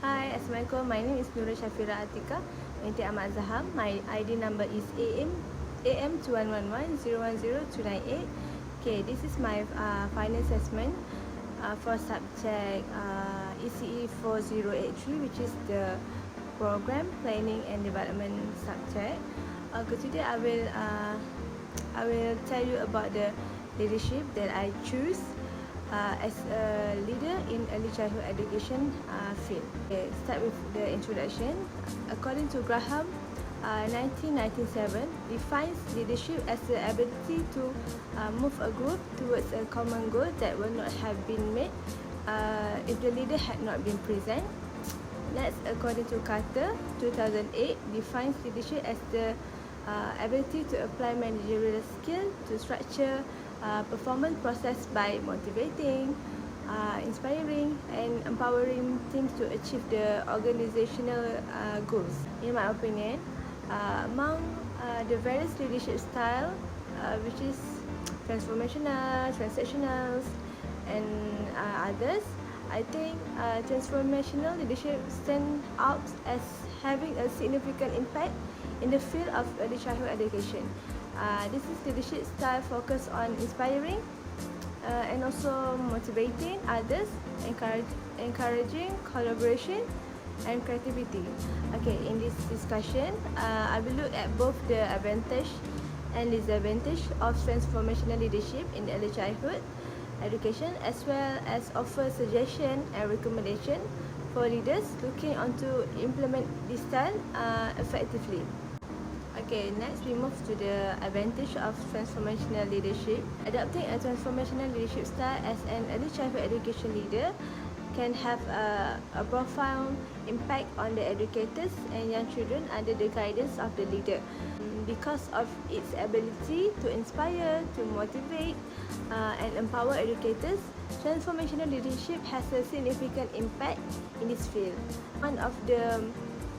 Hi, Assalamualaikum. My name is Nurul Shafira Atika binti Ahmad Zaham. My ID number is AM2111010298. Okay, this is my final assessment for subject ECE4083, which is the program planning and development subject. Today I will tell you about the leadership that I choose as a leader in early childhood education field. Okay, start with the introduction. According to Graham, 1997 defines leadership as the ability to move a group towards a common goal that would not have been made if the leader had not been present. Next, according to Carter, 2008 defines leadership as the ability to apply managerial skill to structure performance process by motivating, inspiring and empowering teams to achieve the organizational goals. In my opinion, among the various leadership style, which is transformational, transactional and others, I think transformational leadership stands out as having a significant impact in the field of early childhood education. This is leadership style focused on inspiring and also motivating others, encouraging collaboration and creativity. Okay, in this discussion, I will look at both the advantage and disadvantage of transformational leadership in early childhood education, as well as offer suggestion and recommendation for leaders looking on to implement this style effectively. Okay, next we move to the advantage of transformational leadership. Adopting a transformational leadership style as an early childhood education leader can have a profound impact on the educators and young children under the guidance of the leader. Because of its ability to inspire, to motivate and empower educators, transformational leadership has a significant impact in this field. One of the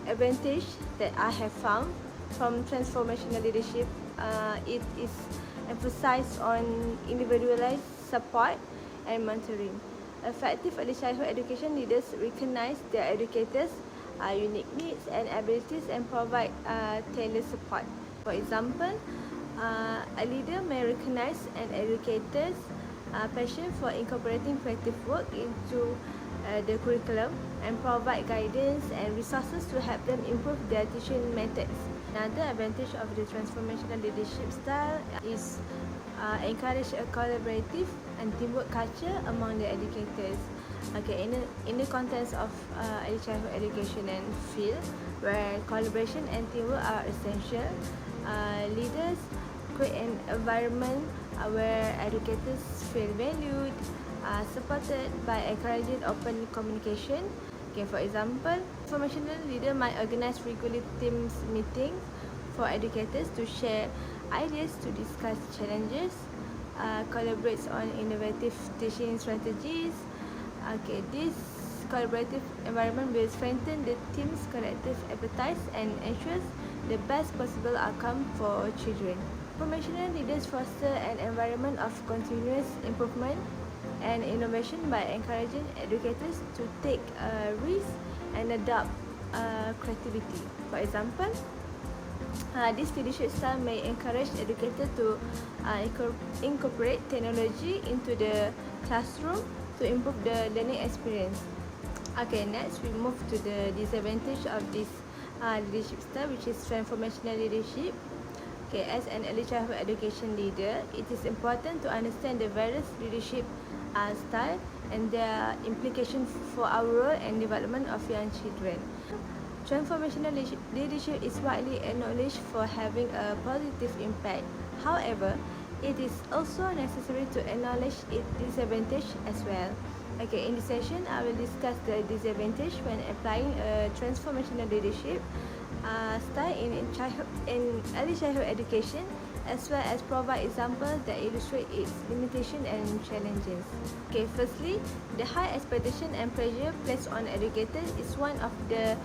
advantage that I have found from transformational leadership, it is emphasized on individualized support and mentoring. Effective early childhood education leaders recognize their educators' unique needs and abilities and provide tailored support. For example, a leader may recognize an educator's passion for incorporating creative work into the curriculum and provide guidance and resources to help them improve their teaching methods. Another advantage of the transformational leadership style is encourage a collaborative and teamwork culture among the educators. Okay, in the context of early childhood education and field, where collaboration and teamwork are essential, leaders create an environment where educators feel valued, supported by encouraging open communication. Okay, for example, transformational leader might organize regular teams meetings for educators to share ideas, to discuss challenges, collaborates on innovative teaching strategies. Okay, this collaborative environment will strengthen the team's collective appetite and ensures the best possible outcome for children. Transformational leaders foster an environment of continuous improvement and innovation by encouraging educators to take risks and adopt creativity. For example, this leadership style may encourage educators to incorporate technology into the classroom to improve the learning experience. Okay, next we move to the disadvantage of this leadership style, which is transformational leadership. Okay, as an early childhood education leader, it is important to understand the various leadership style and their implication for our role and development of young children. Transformational leadership is widely acknowledged for having a positive impact. However, it is also necessary to acknowledge its disadvantage as well. Okay, in this session, I will discuss the disadvantage when applying a transformational leadership style in early childhood education, as well as provide examples that illustrate its limitations and challenges. Okay, firstly, the high expectation and pressure placed on educators is one of the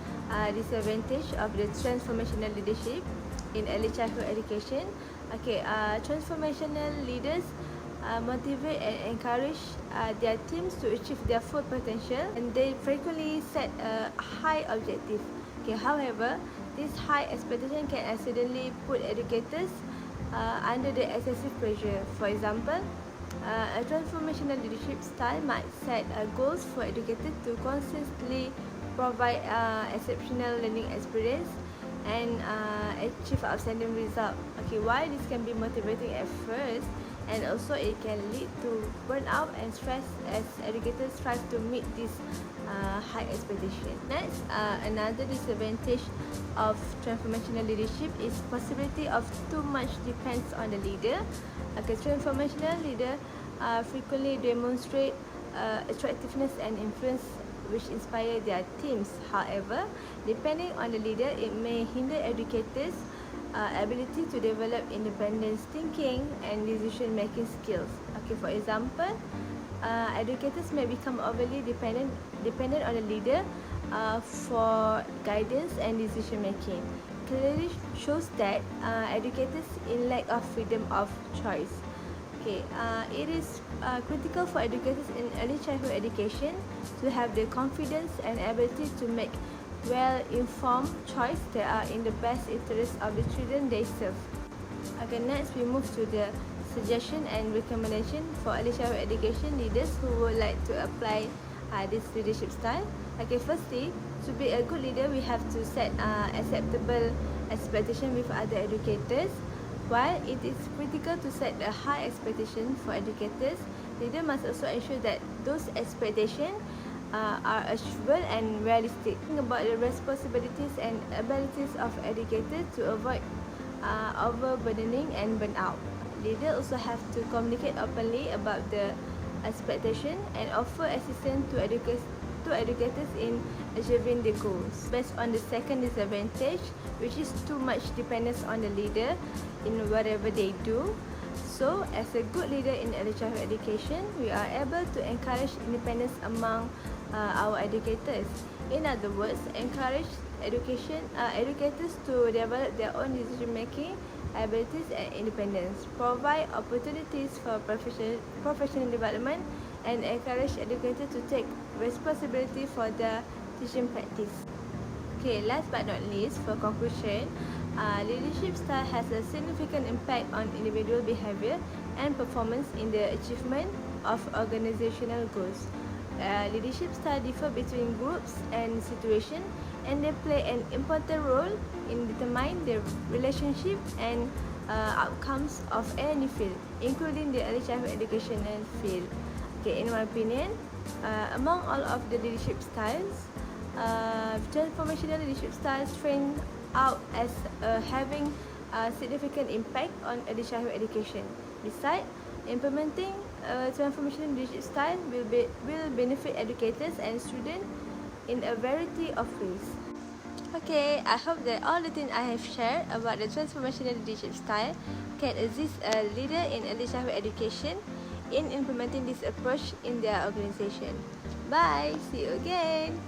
disadvantages of the transformational leadership in early childhood education. Okay, transformational leaders motivate and encourage their teams to achieve their full potential, and they frequently set a high objective. Okay, however, this high expectation can accidentally put educators under the excessive pressure. For example, a transformational leadership style might set goals for educators to consistently provide exceptional learning experience and achieve outstanding result. Okay, while this can be motivating at first, and also it can lead to burnout and stress as educators try to meet this high expectation. Next, another disadvantage of transformational leadership is possibility of too much depends on the leader. Okay, transformational leader frequently demonstrate attractiveness and influence which inspire their teams. However, depending on the leader, it may hinder educators' ability to develop independent thinking and decision-making skills. Okay, for example, educators may become overly dependent on the leader for guidance and decision-making. Clearly shows that educators in lack of freedom of choice. Okay, it is critical for educators in early childhood education to have the confidence and ability to make well-informed choices that are in the best interest of the children they serve. Okay, next we move to the suggestion and recommendation for early childhood education leaders who would like to apply this leadership style. Okay, firstly, to be a good leader, we have to set acceptable expectation with other educators. While it is critical to set a high expectation for educators, leader must also ensure that those expectations are achievable and realistic. Think about the responsibilities and abilities of educators to avoid overburdening and burnout. Leaders also have to communicate openly about the expectation and offer assistance to educators in achieving the goals. Based on the second disadvantage, which is too much dependence on the leader in whatever they do. So, as a good leader in early childhood education, we are able to encourage independence among our educators. In other words, encourage educators to develop their own decision-making abilities and independence, provide opportunities for professional development, and encourage educators to take responsibility for their teaching practice. Okay, last but not least, for conclusion, leadership style has a significant impact on individual behavior and performance in the achievement of organizational goals. Leadership style differ between groups and situations, and they play an important role in determining the relationship and outcomes of any field, including the early childhood educational field. Okay, in my opinion, among all of the leadership styles, transformational leadership styles stand out as having a significant impact on early childhood education. Besides, implementing transformational leadership style will benefit educators and students in a variety of ways. Okay, I hope that all the things I have shared about the transformational leadership style can assist a leader in early childhood education in implementing this approach in their organization. Bye, see you again.